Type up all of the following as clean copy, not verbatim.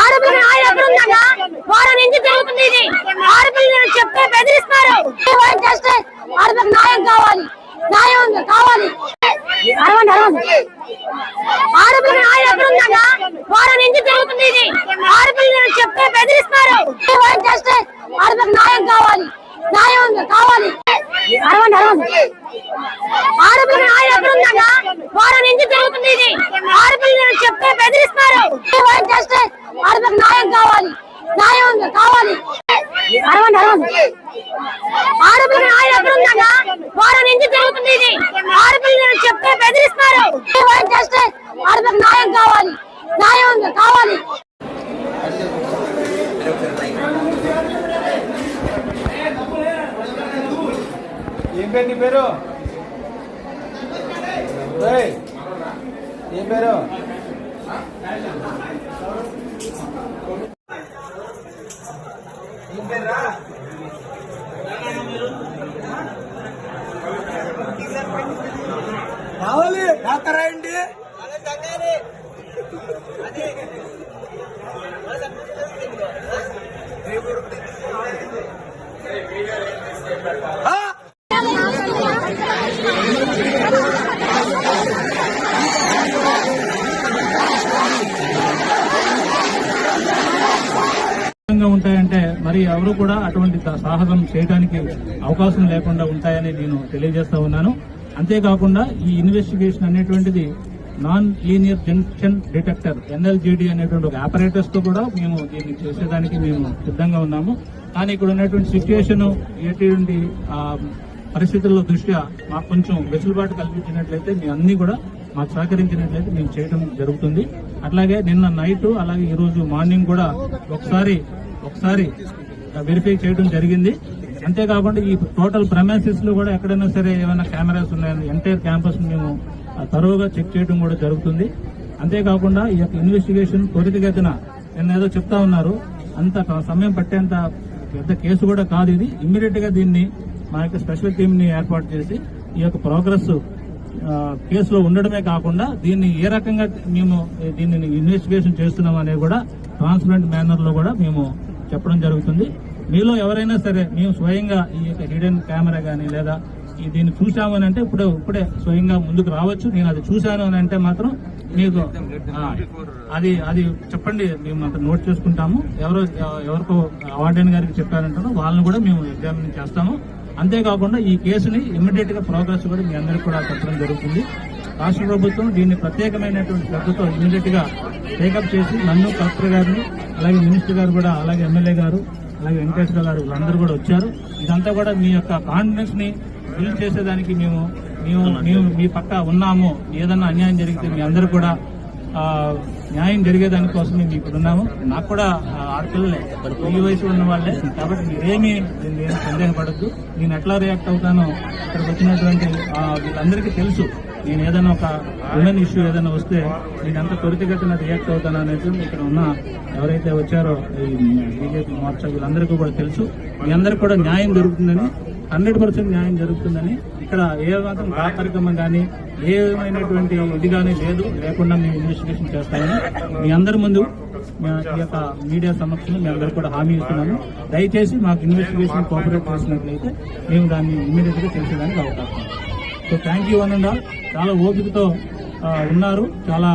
ఆడపిల్ల న్యాయం ఎక్కడ ఉందన్నా? వారం నుంచి జరుగుతుంది ఇది. ఆడపిల్లని చెప్తే బెదిరిస్తున్నారు. ఆడపిల్ల న్యాయం కావాలి, న్యాయం కావాలి. ఆడపిల్ల న్యాయం ఎక్కడ ఉందన్నా? వారం నుంచి జరుగుతుంది ఇది. ఆడపిల్లని చెప్తే బెదిరిస్తున్నారు. ఆడపిల్ల న్యాయం కావాలి, న్యాయం కావాలి. ఆడపిల్ల న్యాయం ఎక్కడ ఉందన్నా? వారం నుంచి జరుగుతుంది ఇది. ఆడపిల్లని చెప్తే బెదిరిస్తున్నారు. ఆడపిల్ల న్యాయం కావాలి, న్యాయం కావాలి. ఆడపిల్ల న్యాయం ఎక్కడ ఉందన్నా? వారం నుంచి జరుగుతుంది ఇది. ఆడపిల్లని చెప్తే బెదిరిస్తున్నారు. ఆడపిల్ల న్యాయం కావాలి, న్యాయం కావాలి. ఏం పేరు నీ పేరు? ఏం పేరు? ఏం పేరు రా? రావాలి రాస్తారాయండి. ఉంటాయంటే మరి ఎవరు కూడా అటువంటి సాహసం చేయడానికి అవకాశం లేకుండా ఉంటాయని నేను తెలియజేస్తా ఉన్నాను. అంతేకాకుండా ఈ ఇన్వెస్టిగేషన్ అనేటువంటిది non linear junction detector NLGD అనేటువంటి ఒక ఆపరేటర్స్ తో కూడా మేము దీన్ని చేసేదానికి మేము సిద్ధంగా ఉన్నాము. కానీ ఇక్కడ ఉన్నటువంటి సిచ్యుయేషన్ ఎటువంటి పరిస్థితుల్లో దృష్ట్యా మాకు కొంచెం వెసులుబాటు కల్పించినట్లయితే మీ అన్ని కూడా మాకు సహకరించినట్లయితే మేము చేయడం జరుగుతుంది. అట్లాగే నిన్న నైట్ అలాగే ఈ రోజు మార్నింగ్ కూడా ఒకసారి వెరిఫై చేయడం జరిగింది. అంతేకాకుండా ఈ టోటల్ ప్రెమైసెస్ లో కూడా ఎక్కడైనా సరే ఏమైనా కెమెరాస్ ఉన్నాయని ఎంటైర్ క్యాంపస్ మేము తరోగా చెక్ చేయడం కూడా జరుగుతుంది. అంతేకాకుండా ఈ యొక్క ఇన్వెస్టిగేషన్ త్వరితగతిన నిన్న ఏదో చెప్తా ఉన్నారు, అంత సమయం పట్టేంత పెద్ద కేసు కూడా కాదు ఇది. ఇమ్మీడియట్ గా దీన్ని మా యొక్క స్పెషల్ టీమ్ ని ఏర్పాటు చేసి ఈ యొక్క ప్రోగ్రెస్ కేసులో ఉండడమే కాకుండా దీన్ని ఏ రకంగా మేము దీన్ని ఇన్వెస్టిగేషన్ చేస్తున్నాం అనేది కూడా ట్రాన్స్పరెంట్ మేనర్ లో కూడా మేము చెప్పడం జరుగుతుంది. మీలో ఎవరైనా సరే మేము స్వయంగా ఈ యొక్క హిడెన్ కెమెరా గానీ లేదా దీన్ని చూసాము అని అంటే ఇప్పుడే స్వయంగా ముందుకు రావచ్చు. నేను అది చూశాను అని అంటే మాత్రం మీకు అది చెప్పండి, మేము అంత నోట్ చేసుకుంటాము. ఎవరికో వార్డెన్ గారికి చెప్పారంటారో వాళ్ళని కూడా మేము ఎగ్జామిన్ చేస్తాము. అంతేకాకుండా ఈ కేసుని ఇమ్మీడియట్ గా ప్రోగ్రెస్ కూడా మీ అందరికీ కూడా చెప్పడం జరుగుతుంది. రాష్ట్ర ప్రభుత్వం దీన్ని ప్రత్యేకమైనటువంటి శ్రద్ధతో ఇమ్మీడియట్ గా టేకప్ చేసి నన్ను కలెక్టర్ గారిని అలాగే మినిస్టర్ గారు కూడా అలాగే ఎమ్మెల్యే గారు అలాగే వెంకటేశ్వర గారు వీళ్ళందరూ కూడా వచ్చారు. ఇదంతా కూడా మీ యొక్క కాన్ఫిడెన్స్ ని బిల్డ్ చేసేదానికి మేము మీ పక్క ఉన్నాము. ఏదన్నా అన్యాయం జరిగితే మీ అందరూ కూడా న్యాయం జరిగేదానికోసం మేము ఇక్కడ ఉన్నాము. నాకు కూడా ఆడపిల్లలే, ఈ వయసు ఉన్న వాళ్ళే, కాబట్టి మీరేమీ సందేహపడద్దు. నేను ఎట్లా రియాక్ట్ అవుతానో ఇక్కడికి వచ్చినటువంటి వీళ్ళందరికీ తెలుసు. నేను ఏదైనా ఒక విమెన్ ఇష్యూ ఏదైనా వస్తే నేను ఎంత త్వరితగతిన రియాక్ట్ అవుతాను అనేది ఇక్కడ ఉన్న ఎవరైతే వచ్చారో ఈ బీజేపీ మోర్చా వీళ్ళందరికీ కూడా తెలుసు. మీ అందరికీ కూడా న్యాయం జరుగుతుందని, 100% న్యాయం జరుగుతుందని, ఇక్కడ ఏ మాత్రం కార్యక్రమం కానీ ఏమైనటువంటి ఇది కానీ లేకుండా మేము ఇన్వెస్టిగేషన్ చేస్తామని మీ అందరి ముందు ఈ యొక్క మీడియా సమక్షంలో మీ అందరూ కూడా హామీ ఇస్తున్నాము. దయచేసి మాకు ఇన్వెస్టిగేషన్ కోఆపరేట్ చేసినట్లయితే మేము దాన్ని ఇమ్మీడియట్ గా చేసేదానికి అవకాశం. So thank you one and all. చాలా ఓపికతో ఉన్నారు. చాలా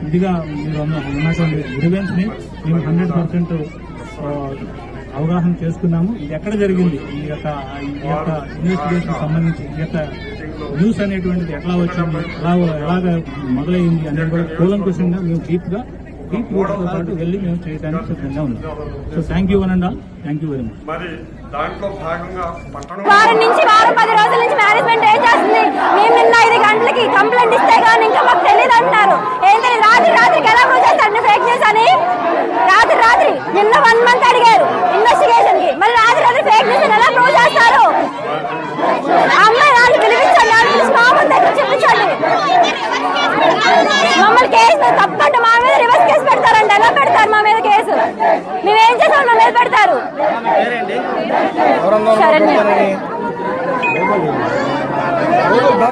ఇదిగా మీరు ఉన్నటువంటి గ్రీవెన్స్ ని మేము 100% అవగాహన చేసుకున్నాము. ఇది ఎక్కడ జరిగింది, ఈ యొక్క ఇన్వెస్టిగేషన్ సంబంధించి ఈ యొక్క న్యూస్ అనేటువంటిది ఎట్లా వచ్చింది, ఎలాగ మొదలైంది అనేది కూడా కూలంకుషంగా మేము డీప్ రూట్తో పాటు వెళ్ళి మేము చేయడానికి సిద్ధంగా ఉన్నాం. So thank you one and all. Thank you very much. వారం నుంచి 10 రోజుల నుంచి మేనేజ్మెంట్ ఏం చేస్తుంది? మేము నిన్న 5 గంటలకి కంప్లైంట్ ఇస్తే కానీ ఇంకా మాకు తెలియదు అంటున్నారు. ఏంటి రాత్రికి ఎలా ప్రూవ్ చేస్తారు ఫేక్ న్యూస్ అని? రాత్రి నిన్న 1 month అడిగారు ఇన్వెస్టిగేషన్ కి, మరి రాత్రి ఫేక్ న్యూస్ ఎలా ప్రూవ్ చేస్తారు?